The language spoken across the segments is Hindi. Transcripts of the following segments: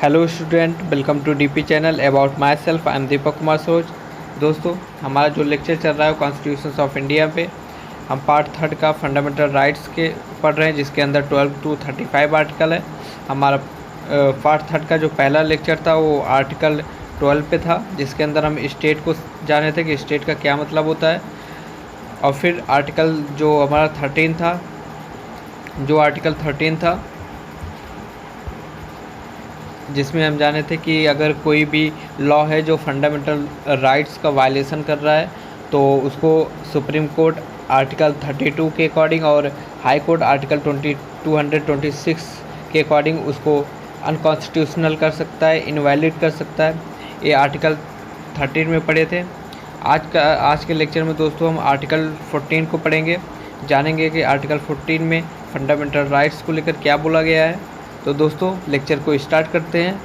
Hello student, welcome to DP channel. About myself, I am Deepak Kumar Soch. दोस्तों, हमारा जो लेक्चर चल रहा है कॉन्स्टिट्यूशन ऑफ इंडिया पे हम पार्ट थर्ड का फंडामेंटल राइट्स के पढ़ रहे हैं, जिसके अंदर 12 to 35 आर्टिकल है। हमारा पार्ट थर्ड का जो पहला लेक्चर था वो आर्टिकल 12 पे था, जिसके अंदर हम स्टेट को जाने थे कि स्टेट का क्या मतलब होता है। और फिर आर्टिकल जो हमारा 13 था, जो आर्टिकल 13 था जिसमें हम जाने थे कि अगर कोई भी लॉ है जो फंडामेंटल राइट्स का वायलेशन कर रहा है तो उसको सुप्रीम कोर्ट आर्टिकल 32 के अकॉर्डिंग और हाई कोर्ट आर्टिकल 226 के अकॉर्डिंग उसको अनकॉन्स्टिट्यूशनल कर सकता है, इनवैलिड कर सकता है। ये आर्टिकल 13 में पढ़े थे। आज के लेक्चर में दोस्तों हम आर्टिकल 14 को पढ़ेंगे, जानेंगे कि आर्टिकल 14 में फंडामेंटल राइट्स को लेकर क्या बोला गया है। तो दोस्तों, लेक्चर को स्टार्ट करते हैं।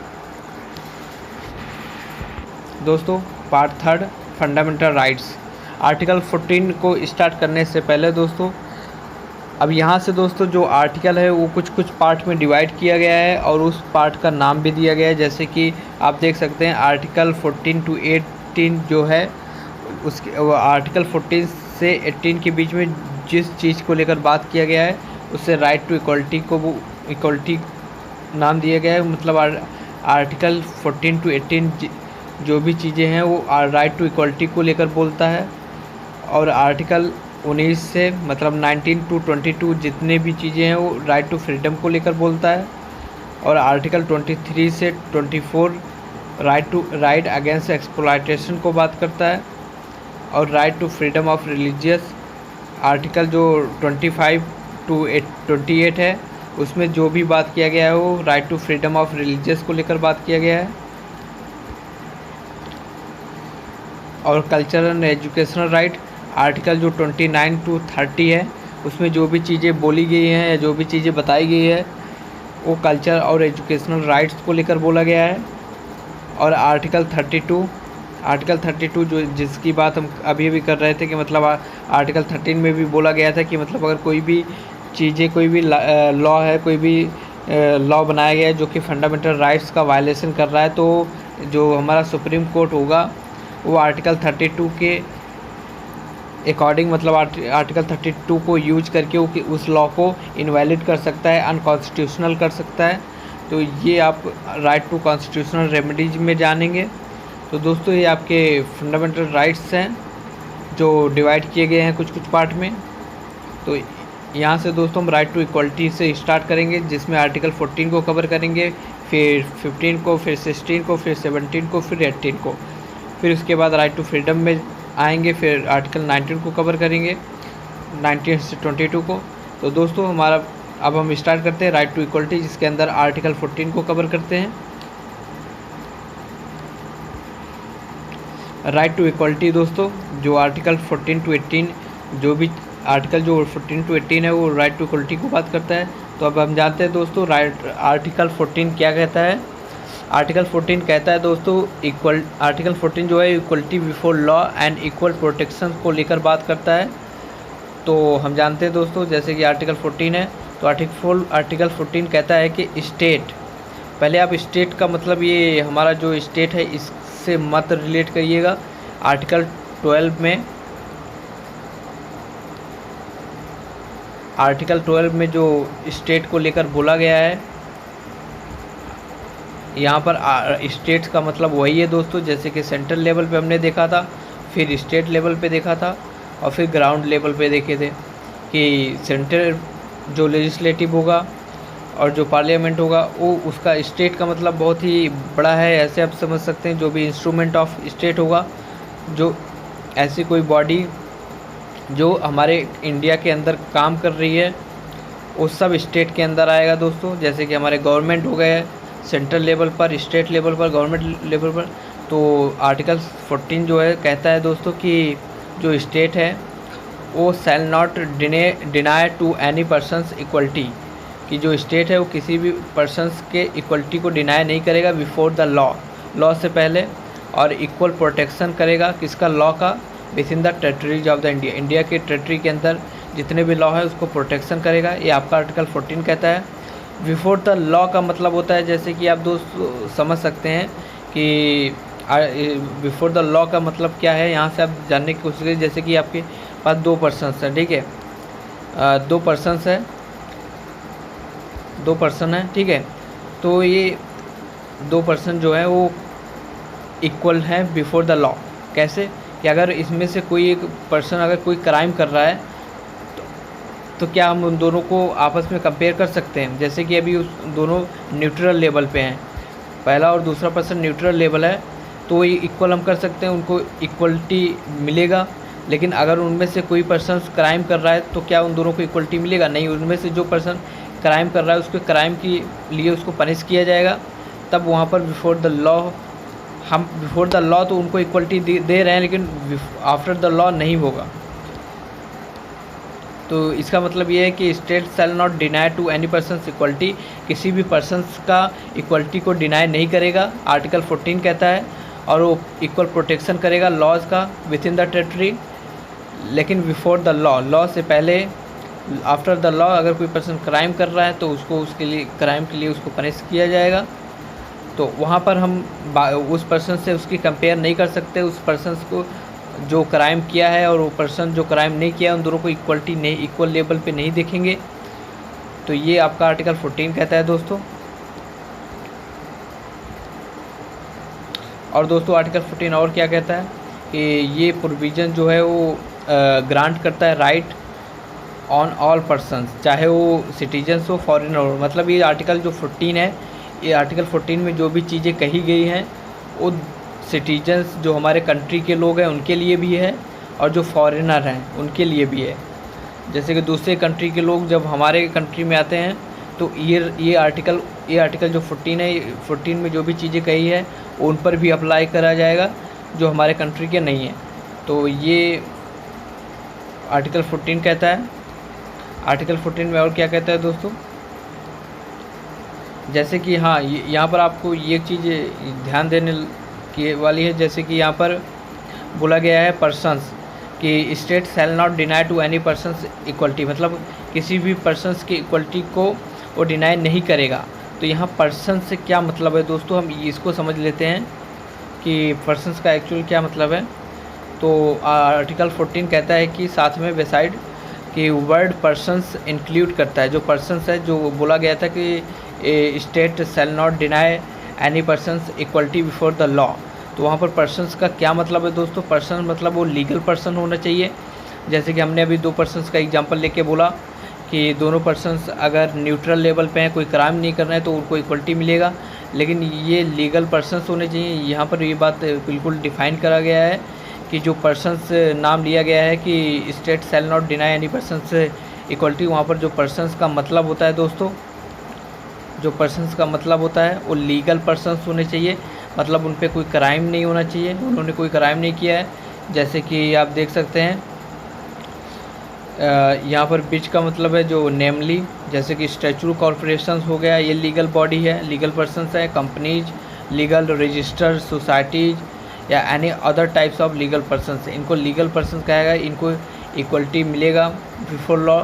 दोस्तों, part third fundamental rights, article 14 को स्टार्ट करने से पहले दोस्तों, अब यहाँ से दोस्तों जो आर्टिकल है वो कुछ कुछ पार्ट में डिवाइड किया गया है और उस पार्ट का नाम भी दिया गया है। जैसे कि आप देख सकते हैं आर्टिकल 14 to 18 जो है उसके आर्टिकल 14 से 18 के बीच में जिस चीज़ को लेकर बात किया गया है उससे राइट टू इक्वलिटी को वो इक्वलिटी नाम दिया गया है। मतलब आर्टिकल 14 to 18 जो भी चीज़ें हैं वो राइट टू इक्वलिटी को लेकर बोलता है। और आर्टिकल 19 से मतलब 19 to 22 जितने भी चीज़ें हैं वो राइट टू फ्रीडम को लेकर बोलता है। और आर्टिकल 23 से 24 राइट अगेंस्ट एक्सप्लॉयटेशन को बात करता है। और right to freedom of religious article जो 25 to 28 है, उसमें जो भी बात किया गया है वो right to freedom of religious को लेकर बात किया गया है। और cultural and educational right article जो 29 to 30 है, उसमें जो भी चीज़ें बोली गई हैं या जो भी चीज़ें बताई गई है वो कल्चर और एजुकेशनल राइट्स को लेकर बोला गया है। और आर्टिकल 32 जो जिसकी बात हम अभी भी कर रहे थे कि मतलब आर्टिकल 13 में भी बोला गया था कि मतलब अगर कोई भी चीज़ें, कोई भी लॉ है, कोई भी लॉ बनाया गया है जो कि फंडामेंटल राइट्स का वायलेशन कर रहा है, तो जो हमारा सुप्रीम कोर्ट होगा वो आर्टिकल 32 के अकॉर्डिंग मतलब आर्टिकल 32 को यूज करके वो उस लॉ को इनवैलिड कर सकता है, अनकॉन्स्टिट्यूशनल कर सकता है। तो ये आप राइट टू कॉन्स्टिट्यूशनल रेमेडीज में जानेंगे। तो दोस्तों, ये आपके फंडामेंटल राइट्स हैं जो डिवाइड किए गए हैं कुछ कुछ पार्ट में। तो यहाँ से दोस्तों हम राइट टू इक्वलिटी से स्टार्ट करेंगे, जिसमें आर्टिकल 14 को कवर करेंगे, फिर 15 को, फिर 16 को, फिर 17 को, फिर 18 को। फिर उसके बाद राइट टू फ्रीडम में आएंगे, फिर आर्टिकल 19 को कवर करेंगे, 19 से 22 को। तो दोस्तों हमारा अब हम स्टार्ट करते हैं राइट टू इक्वलिटी, जिसके अंदर आर्टिकल 14 को कवर करते हैं। राइट टू इक्वलिटी दोस्तों, जो आर्टिकल 14 to 18 जो भी आर्टिकल जो 14 to 18 है वो राइट टू इक्वलिटी को बात करता है। तो अब हम जानते हैं दोस्तों आर्टिकल 14 क्या कहता है। आर्टिकल 14 कहता है दोस्तों आर्टिकल 14 जो है equality before law and equal protection को लेकर बात करता है। तो हम जानते हैं दोस्तों, जैसे कि आर्टिकल 14 है तो आर्टिकल 14 कहता है कि स्टेट, पहले आप स्टेट का मतलब ये हमारा जो स्टेट है इससे मत रिलेट करिएगा। आर्टिकल 12 में जो स्टेट को लेकर बोला गया है, यहाँ पर स्टेट्स का मतलब वही है दोस्तों, जैसे कि सेंट्रल लेवल पे हमने देखा था, फिर स्टेट लेवल पे देखा था और फिर ग्राउंड लेवल पे देखे थे कि सेंट्रल जो लेजिस्लेटिव होगा और जो पार्लियामेंट होगा वो उसका स्टेट का मतलब बहुत ही बड़ा है, ऐसे आप समझ सकते हैं। जो भी इंस्ट्रूमेंट ऑफ स्टेट होगा, जो ऐसी कोई बॉडी जो हमारे इंडिया के अंदर काम कर रही है वो सब स्टेट के अंदर आएगा दोस्तों। जैसे कि हमारे गवर्नमेंट हो गए सेंट्रल लेवल पर, स्टेट लेवल पर, गवर्नमेंट लेवल पर। तो आर्टिकल 14 जो है कहता है दोस्तों कि जो स्टेट है वो shall not deny to any persons equality, कि जो स्टेट है वो किसी भी पर्सन्स के इक्वलिटी को डिनाई नहीं करेगा बिफोर द लॉ से पहले, और इक्वल प्रोटेक्शन करेगा किसका, लॉ का, with in the territories of the India के टेरिटरी के अंदर जितने भी लॉ है उसको प्रोटेक्शन करेगा। ये आपका आर्टिकल 14 कहता है। बिफोर द लॉ का मतलब होता है, जैसे कि आप दोस्त समझ सकते हैं कि बिफोर द लॉ का मतलब क्या है, यहाँ से आप जानने की कोशिश करिए। जैसे कि आपके पास 2 पर्सन्स हैं, ठीक है, 2 पर्सन्स है, 2 पर्सन है, ठीक है। तो ये 2 पर्सन जो है वो इक्वल है बिफोर द लॉ। कैसे कि अगर इसमें से कोई एक पर्सन अगर कोई क्राइम कर रहा है तो क्या हम उन दोनों को आपस में कंपेयर कर सकते हैं। जैसे कि अभी उस दोनों न्यूट्रल लेवल पे हैं, पहला और दूसरा पर्सन न्यूट्रल लेवल है, तो ये इक्वल हम कर सकते हैं, उनको इक्वलिटी मिलेगा। लेकिन अगर उनमें से कोई पर्सन क्राइम कर रहा है तो क्या उन दोनों को इक्वलिटी मिलेगा? नहीं, उनमें से जो पर्सन क्राइम कर रहा है उसके क्राइम के लिए उसको पनिश किया जाएगा। तब वहाँ पर बिफोर द लॉ, हम बिफोर द लॉ तो उनको इक्वलिटी दे रहे हैं, लेकिन आफ्टर द लॉ नहीं होगा। तो इसका मतलब ये है कि state shall not deny to any person equality, किसी भी पर्सन्स का इक्वलिटी को डिनाई नहीं करेगा, आर्टिकल 14 कहता है। और वो इक्वल प्रोटेक्शन करेगा लॉज का विद इन द टेरिटरी। लेकिन बिफोर द लॉ, लॉ से पहले, आफ्टर द लॉ, अगर कोई पर्सन क्राइम कर रहा है तो उसको उसके लिए क्राइम के लिए उसको पनिश किया जाएगा। तो वहाँ पर हम उस पर्सन से उसकी कंपेयर नहीं कर सकते, उस पर्सन को जो क्राइम किया है और वो पर्सन जो क्राइम नहीं किया है, उन दोनों को इक्वलिटी नहीं, इक्वल लेवल पे नहीं देखेंगे। तो ये आपका आर्टिकल 14 कहता है दोस्तों। और दोस्तों आर्टिकल 14 और क्या कहता है कि ये प्रोविज़न जो है वो ग्रांट करता है राइट ऑन ऑल पर्सन्स, चाहे वो सिटीजन्स हो, फॉरेनर हो। मतलब ये आर्टिकल जो 14 है, ये आर्टिकल 14 में जो भी चीज़ें कही गई हैं वो सिटीजन्स जो हमारे कंट्री के लोग हैं उनके लिए भी है, और जो फॉरेनर हैं उनके लिए भी है। जैसे कि दूसरे कंट्री के लोग जब हमारे कंट्री में आते हैं तो ये आर्टिकल जो 14 है, 14 में जो भी चीज़ें कही है उन पर भी अप्लाई करा जाएगा जो हमारे कंट्री के नहीं हैं। तो ये आर्टिकल 14 कहता है। आर्टिकल 14 में और क्या कहता है दोस्तों, जैसे कि हाँ, यहाँ पर आपको ये चीज़ ध्यान देने की वाली है। जैसे कि यहाँ पर बोला गया है पर्सन्स कि state shall not deny to any persons equality, मतलब किसी भी पर्सन्स की इक्वलिटी को वो डिनाई नहीं करेगा। तो यहाँ पर्सन से क्या मतलब है दोस्तों, हम इसको समझ लेते हैं कि पर्सन्स का एक्चुअल क्या मतलब है। तो आर्टिकल 14 कहता है कि साथ में बेसाइड कि वर्ड पर्सन्स इंक्लूड करता है, जो पर्सन्स है, जो बोला गया था कि state shall not deny any persons equality before the law. तो वहाँ पर पर्सन्स का क्या मतलब है दोस्तों, पर्सन मतलब वो लीगल पर्सन होना चाहिए। जैसे कि हमने अभी 2 पर्सन्स का एग्जांपल लेके बोला कि दोनों पर्सन्स अगर न्यूट्रल लेवल पे हैं, कोई क्राइम नहीं कर रहे हैं, तो उनको इक्वलिटी मिलेगा। लेकिन ये लीगल पर्सन्स होने चाहिए। यहाँ पर ये बात बिल्कुल डिफाइन करा गया है कि जो पर्सन्स नाम लिया गया है कि state shall not deny any persons equality, वहाँ पर जो पर्सन्स का मतलब होता है दोस्तों, जो पर्सन्स का मतलब होता है वो लीगल पर्सन्स होने चाहिए। मतलब उन पे कोई क्राइम नहीं होना चाहिए, उन्होंने कोई क्राइम नहीं किया है। जैसे कि आप देख सकते हैं यहाँ पर बिच का मतलब है जो नेमली, जैसे कि स्टैचू कॉर्पोरेशन हो गया, ये लीगल बॉडी है, लीगल पर्सन्स है। कंपनीज, लीगल रजिस्टर्ड सोसाइटीज या any other types of legal persons, इनको लीगल पर्सन कहेगा, इनको इक्वलिटी मिलेगा बिफोर लॉ।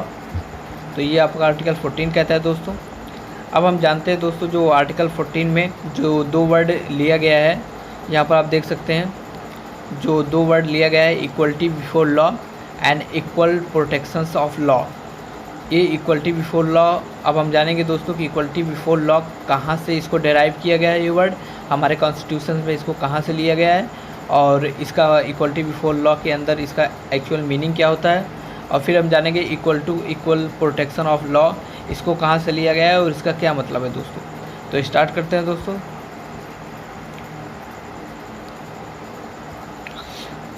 तो ये आपका आर्टिकल 14 कहता है दोस्तों। अब हम जानते हैं दोस्तों जो आर्टिकल 14 में जो 2 वर्ड लिया गया है, यहाँ पर आप देख सकते हैं जो 2 वर्ड लिया गया है, equality before law and equal protections of law. ये इक्वलिटी बिफोर लॉ, अब हम जानेंगे दोस्तों कि इक्वलिटी बिफोर लॉ कहाँ से इसको डेराइव किया गया है, ये वर्ड हमारे कॉन्स्टिट्यूशन में इसको कहाँ से लिया गया है, और इसका इक्वलिटी बिफोर लॉ के अंदर इसका एक्चुअल मीनिंग क्या होता है। और फिर हम जानेंगे इक्वल प्रोटेक्शन ऑफ लॉ, इसको कहाँ से लिया गया है और इसका क्या मतलब है दोस्तों। तो स्टार्ट करते हैं दोस्तों।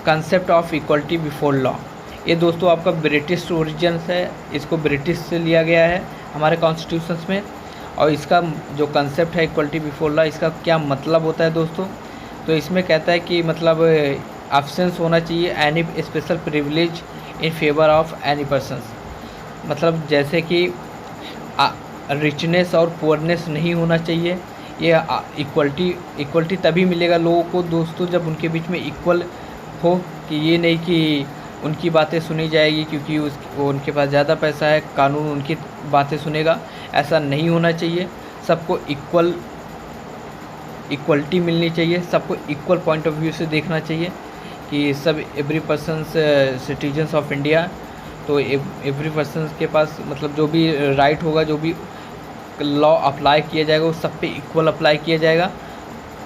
Concept of equality before law, ये दोस्तों आपका ब्रिटिश ओरिजिन है, इसको ब्रिटिश से लिया गया है हमारे कॉन्स्टिट्यूशंस में। और इसका जो कंसेप्ट है इक्वलिटी बिफोर लॉ, इसका क्या मतलब होता है दोस्तों, तो इसमें कहता है कि मतलब एब्सेंस होना चाहिए any special privilege in favour of any persons. मतलब जैसे कि रिचनेस और पुअरनेस नहीं होना चाहिए। ये इक्वलिटी तभी मिलेगा लोगों को दोस्तों जब उनके बीच में इक्वल हो, कि ये नहीं कि उनकी बातें सुनी जाएगी क्योंकि उनके पास ज़्यादा पैसा है, कानून उनकी बातें सुनेगा। ऐसा नहीं होना चाहिए। सबको इक्वलिटी मिलनी चाहिए, सबको इक्वल पॉइंट ऑफ व्यू से देखना चाहिए कि सब every persons citizens of India, तो एवरी पर्सन के पास मतलब जो भी राइट होगा, जो भी लॉ अप्लाई किया जाएगा वो सब पे इक्वल अप्लाई किया जाएगा।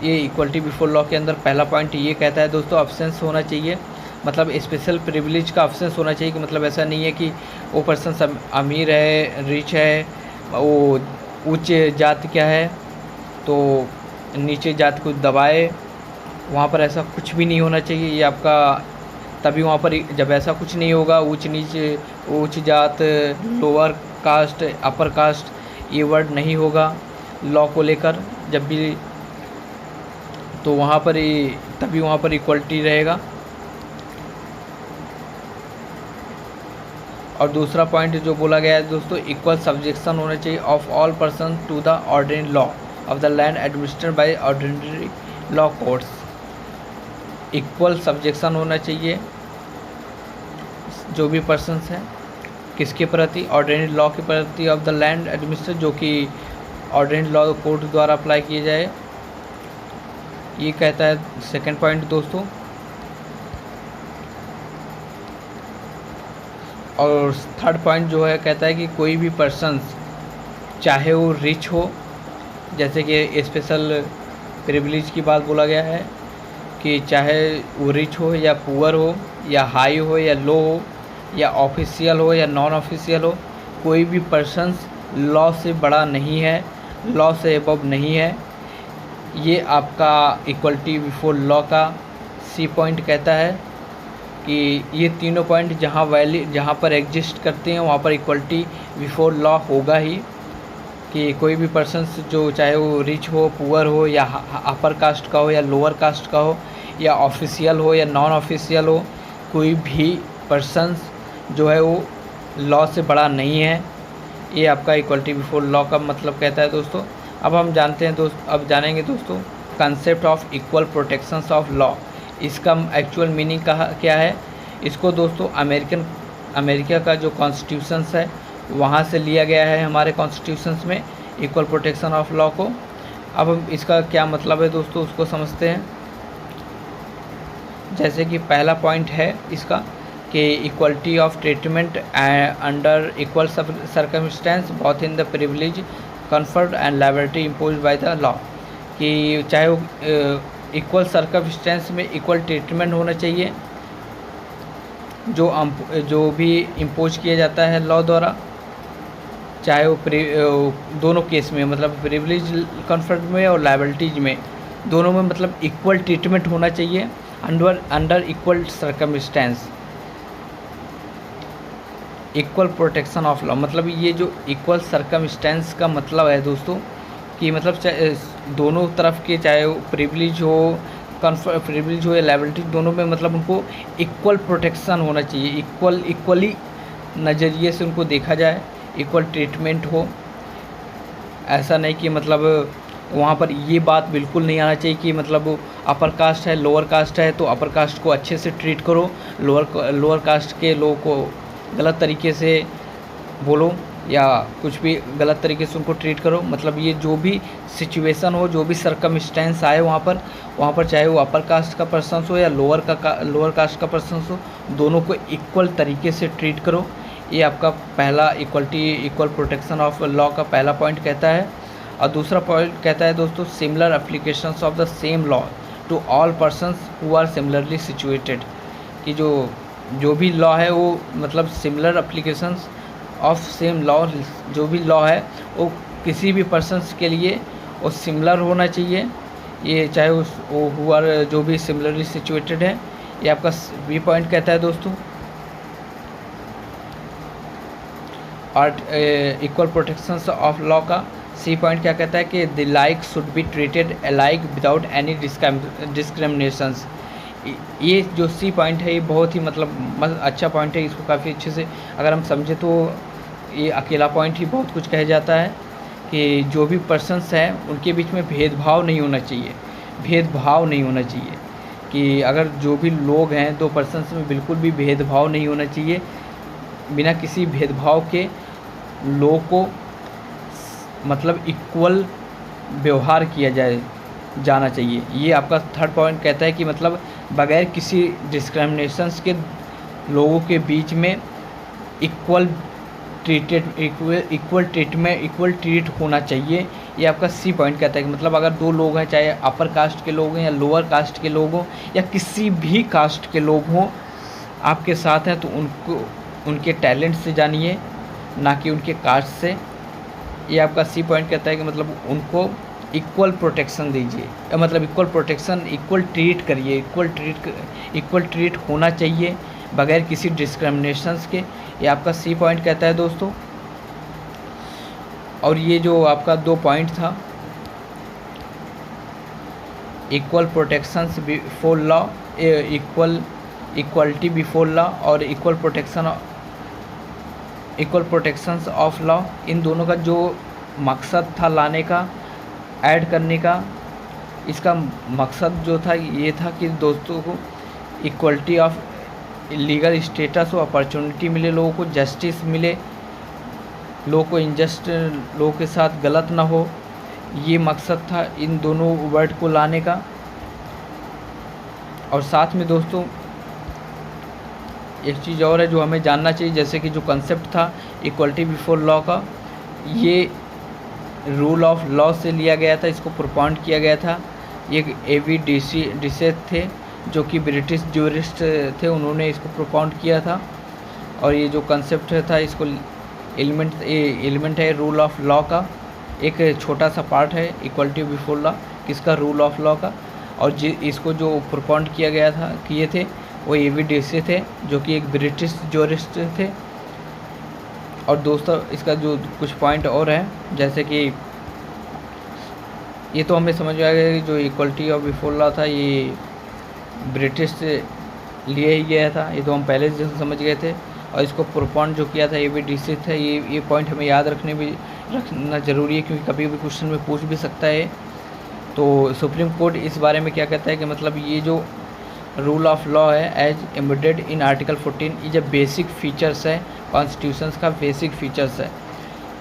ये इक्वलिटी बिफोर लॉ के अंदर पहला पॉइंट ये कहता है दोस्तों। ऑप्शंस होना चाहिए, मतलब स्पेशल प्रिविलेज का ऑप्शंस होना चाहिए कि मतलब ऐसा नहीं है कि वो पर्सन सब अमीर है, रिच है, वो उच्च जाति क्या है तो नीचे जाति को दबाए, वहाँ पर ऐसा कुछ भी नहीं होना चाहिए। ये आपका तभी वहाँ पर जब ऐसा कुछ नहीं होगा, उच्च जात, लोअर कास्ट, अपर कास्ट, ये वर्ड नहीं होगा लॉ को लेकर जब भी, तो वहाँ पर तभी वहाँ पर इक्वलिटी रहेगा। और दूसरा पॉइंट जो बोला गया है दोस्तों, इक्वल सब्जेक्शन होना चाहिए of all person to the ordinary law of the land administered by ordinary law courts. Equal subjection होना चाहिए जो भी पर्सन्स हैं किसके प्रति, ऑर्डिनरी लॉ के प्रति ऑफ द लैंड एडमिनिस्ट्रेट, जो कि ऑर्डिनरी लॉ कोर्ट द्वारा अप्लाई किए जाए, ये कहता है सेकंड पॉइंट दोस्तों। और थर्ड पॉइंट जो है कहता है कि कोई भी पर्सन्स चाहे वो रिच हो, जैसे कि स्पेशल प्रिविलेज की बात बोला गया है कि चाहे वो रिच हो या पुअर हो या हाई हो या लो हो या ऑफिशियल हो या नॉन ऑफिशियल हो, कोई भी पर्सन्स लॉ से बड़ा नहीं है, लॉ से अबव नहीं है। ये आपका इक्वलिटी बिफोर लॉ का सी पॉइंट कहता है कि ये तीनों पॉइंट जहाँ पर एग्जिस्ट करते हैं वहाँ पर इक्वलिटी बिफोर लॉ होगा ही, कि कोई भी पर्सन्स जो चाहे वो रिच हो, पुअर हो या अपर कास्ट का हो या लोअर कास्ट का हो या ऑफिशियल हो या नॉन ऑफिशियल हो, कोई भी पर्सन्स जो है वो लॉ से बड़ा नहीं है। ये आपका इक्वलिटी बिफोर लॉ का मतलब कहता है दोस्तों। अब हम जानते हैं अब जानेंगे दोस्तों concept of equal protections of law. इसका एक्चुअल मीनिंग क्या है। इसको दोस्तों अमेरिका का जो कॉन्स्टिट्यूशंस है वहाँ से लिया गया है हमारे कॉन्स्टिट्यूशंस में इक्वल प्रोटेक्शन ऑफ लॉ को। अब हम इसका क्या मतलब है दोस्तों उसको समझते हैं। जैसे कि पहला पॉइंट है इसका कि equality of treatment under equal circumstance both in the privilege conferred and liability imposed by the law, कि चाहे वो इक्वल सर्कमस्टेंस में इक्वल ट्रीटमेंट होना चाहिए जो भी इम्पोज किया जाता है लॉ द्वारा, चाहे वो दोनों केस में मतलब प्रिविलेज कन्फर्ड में और लायबिलिटीज में, दोनों में मतलब इक्वल ट्रीटमेंट होना चाहिए under equal circumstance. Equal protection of law मतलब ये जो इक्वल सर्कमस्टेंस का मतलब है दोस्तों कि मतलब दोनों तरफ के चाहे वो प्रिविलेज हो या लायबिलिटी, दोनों में मतलब उनको इक्वल प्रोटेक्शन होना चाहिए, इक्वली नज़रिए से उनको देखा जाए, इक्वल ट्रीटमेंट हो। ऐसा नहीं कि मतलब वहाँ पर ये बात बिल्कुल नहीं आना चाहिए कि मतलब अपर कास्ट है लोअर कास्ट है तो अपर कास्ट को अच्छे से ट्रीट करो, लोअर कास्ट के लोगों को गलत तरीके से बोलो या कुछ भी गलत तरीके से उनको ट्रीट करो। मतलब ये जो भी सिचुएशन हो, जो भी सर्कमस्टेंस आए वहाँ पर चाहे वो अपर कास्ट का पर्सन हो या लोअर कास्ट का पर्सन हो, दोनों को इक्वल तरीके से ट्रीट करो। ये आपका पहला इक्वल प्रोटेक्शन ऑफ लॉ का पहला पॉइंट कहता है। और दूसरा पॉइंट कहता है दोस्तों similar applications of the same law to all persons who are similarly situated, कि जो भी लॉ है वो मतलब similar applications of same law, जो भी लॉ है वो किसी भी पर्सन्स के लिए वो सिमिलर होना चाहिए। ये चाहे वो हुआ जो भी सिमिलरली सिचुएटेड है। ये आपका बी पॉइंट कहता है दोस्तों। और इक्वल प्रोटेक्शंस ऑफ लॉ का सी पॉइंट क्या कहता है कि the like should be treated alike without any discriminations. ये जो सी पॉइंट है ये बहुत ही मतलब अच्छा पॉइंट है। इसको काफ़ी अच्छे से अगर हम समझे तो ये अकेला पॉइंट ही बहुत कुछ कह जाता है कि जो भी पर्सन्स हैं उनके बीच में भेदभाव नहीं होना चाहिए, कि अगर जो भी लोग हैं दो पर्सन्स में बिल्कुल भी भेदभाव नहीं होना चाहिए। बिना किसी भेदभाव के लोगों को मतलब इक्वल व्यवहार किया जाना चाहिए। ये आपका थर्ड पॉइंट कहता है कि मतलब बगैर किसी डिस्क्रिमिनेशंस के लोगों के बीच में इक्वल ट्रीटमेंट इक्वल ट्रीट होना चाहिए। ये आपका सी पॉइंट कहता है कि मतलब अगर दो लोग हैं, चाहे अपर कास्ट के लोग हैं या लोअर कास्ट के लोग हों या किसी भी कास्ट के लोग हों, आपके साथ हैं तो उनको उनके टैलेंट से जानिए, ना कि उनके कास्ट से। ये आपका सी पॉइंट कहता है कि मतलब उनको इक्वल प्रोटेक्शन दीजिए, मतलब इक्वल प्रोटेक्शन, इक्वल ट्रीट करिए, इक्वल ट्रीट होना चाहिए बगैर किसी डिस्क्रिमिनेशंस के। ये आपका सी पॉइंट कहता है दोस्तों। और ये जो आपका 2 पॉइंट था, equal protections before law, equality before law और इक्वल प्रोटेक्शंस ऑफ लॉ, इन दोनों का जो मकसद था लाने का, ऐड करने का, इसका मकसद जो था ये था कि दोस्तों को इक्वलिटी ऑफ लीगल स्टेटस और अपॉर्चुनिटी मिले, लोगों को जस्टिस मिले, लोगों को इनजस्ट, लोगों के साथ गलत ना हो। ये मकसद था इन दोनों वर्ड को लाने का। और साथ में दोस्तों एक चीज़ और है जो हमें जानना चाहिए, जैसे कि जो कंसेप्ट था इक्वलिटी बिफोर लॉ का, ये रूल ऑफ लॉ से लिया गया था, इसको प्रोपाउंड किया गया था। ये एवी डिसेथ थे जो कि ब्रिटिश ज्यूरिस्ट थे, उन्होंने इसको प्रोपाउंड किया था। और ये जो कंसेप्ट था इसको एलिमेंट है रूल ऑफ लॉ का, एक छोटा सा पार्ट है इक्वलिटी बिफोर लॉ, किसका, रूल ऑफ लॉ का। और इसको जो प्रोपाउंड किए थे वो एवी डिसेथ थे जो कि एक ब्रिटिश ज्यूरिस्ट थे। और दोस्तों इसका जो कुछ पॉइंट और है, जैसे कि ये तो हमें समझ आ गया कि जो इक्वलिटी ऑफ बिफोर लॉ था ये ब्रिटिश से लिए ही गया था, ये तो हम पहले से समझ गए थे। और इसको प्रोपाउंड जो किया था ये भी डिसेथ है। ये पॉइंट हमें याद रखना ज़रूरी है, क्योंकि कभी भी क्वेश्चन में पूछ भी सकता है। तो सुप्रीम कोर्ट इस बारे में क्या कहता है कि मतलब ये जो रूल ऑफ लॉ है एज एम्बेडेड इन आर्टिकल 14, ये जब बेसिक फीचर्स है, कॉन्स्टिट्यूशंस का बेसिक फीचर्स है,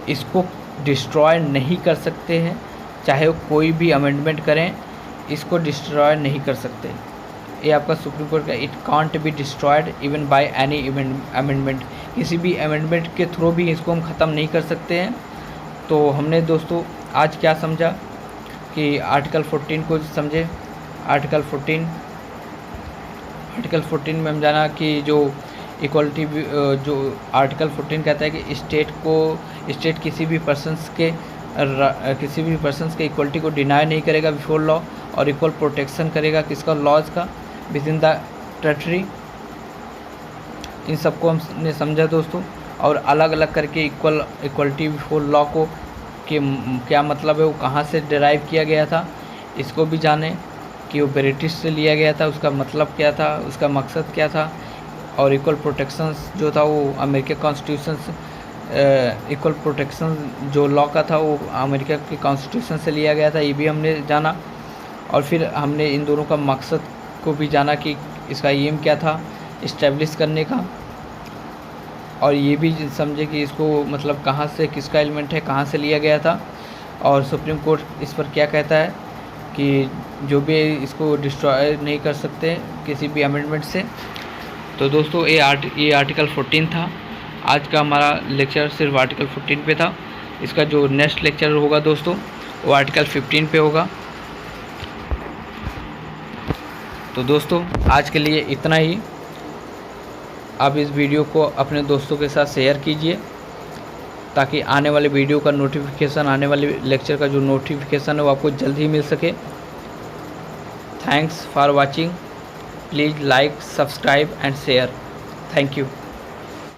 इसको डिस्ट्रॉय नहीं कर सकते हैं, चाहे वो कोई भी अमेंडमेंट करें, इसको डिस्ट्रॉय नहीं कर सकते। ये आपका सुप्रीम कोर्ट का, it can't be destroyed even by any amendment, किसी भी अमेंडमेंट के थ्रू भी इसको हम ख़त्म नहीं कर सकते हैं। तो हमने दोस्तों आज क्या समझा कि आर्टिकल 14 को समझे। आर्टिकल 14 में हम जाना कि जो इक्वलिटी, जो आर्टिकल 14 कहता है कि स्टेट किसी भी पर्सन्स के इक्वलिटी को डिनाई नहीं करेगा बिफोर लॉ, और इक्वल प्रोटेक्शन करेगा किसका, लॉज का, विद इन द टेरिटरी। इन सबको हमने समझा दोस्तों। और अलग अलग करके इक्वलिटी बिफोर लॉ को कि क्या मतलब है, वो कहाँ से डिराइव किया गया था, इसको भी जाने कि वो ब्रिटिश से लिया गया था, उसका मतलब क्या था, उसका मकसद क्या था। और इक्वल प्रोटेक्शन जो था वो अमेरिका कॉन्स्टिट्यूशन, इक्वल प्रोटेक्शन जो लॉ का था वो अमेरिका के कॉन्स्टिट्यूशन से लिया गया था, ये भी हमने जाना। और फिर हमने इन दोनों का मकसद को भी जाना कि इसका एम क्या था इस्टेब्लिश करने का। और ये भी समझे कि इसको मतलब कहाँ से, किसका एलिमेंट है, कहाँ से लिया गया था, और सुप्रीम कोर्ट इस पर क्या कहता है कि जो भी इसको डिस्ट्रॉय नहीं कर सकते किसी भी अमेंडमेंट से। तो दोस्तों ये आर्टिकल 14 था। आज का हमारा लेक्चर सिर्फ आर्टिकल 14 पे था। इसका जो नेक्स्ट लेक्चर होगा दोस्तों वो आर्टिकल 15 पे होगा। तो दोस्तों आज के लिए इतना ही। आप इस वीडियो को अपने दोस्तों के साथ शेयर कीजिए ताकि आने वाले वीडियो का नोटिफिकेशन, आने वाले लेक्चर का जो नोटिफिकेशन है वो आपको जल्द ही मिल सके। Thanks for watching. Please like, subscribe and share. Thank you.